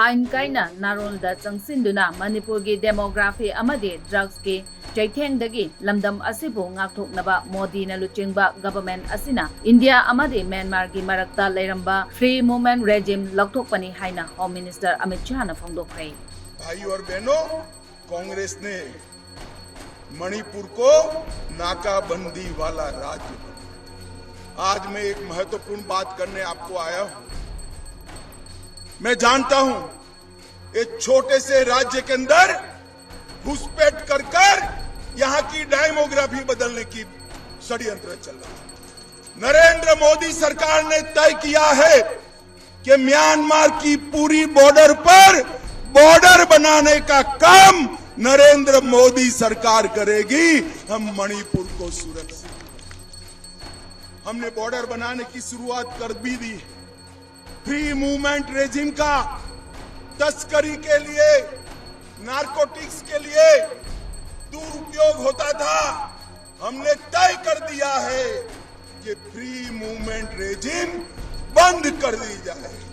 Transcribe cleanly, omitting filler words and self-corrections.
आइन कायना नारोलदा चंगसिंदुना मणिपुर की demography अमदे drugs की चैथेंगदगी लमदम असिबु ngaktoknaba मोदी न लुचिंगबा गवर्नमेंट असिना इंडिया अमदे म्यांमार की मरक्ता लेरंबा फ्री मूवमेंट रेजिम लौथोकपनी हाइना होम मिनिस्टर अमित शाह ने फोंदोखै। भाई और बहनों, कांग्रेस ने मणिपुर को नाकाबंदी वाला राज्य बनाया। आज मैं एक महत्वपूर्ण बात करने आपको आया हूं। मैं जानता हूं एक छोटे से राज्य के अंदर घुसपैठ कर यहां की डेमोग्राफी बदलने की षड्यंत्र चल रहा है। नरेंद्र मोदी सरकार ने तय किया है कि म्यांमार की पूरी बॉर्डर पर बॉर्डर बनाने का काम नरेंद्र मोदी सरकार करेगी। हम मणिपुर को सुरक्षित, हमने बॉर्डर बनाने की शुरुआत कर भी दी। फ्री मूवमेंट रेजिम का तस्करी के लिए, नारकोटिक्स के लिए दुरुपयोग होता था। हमने तय कर दिया है कि फ्री मूवमेंट रेजिम बंद कर दी जाएगी।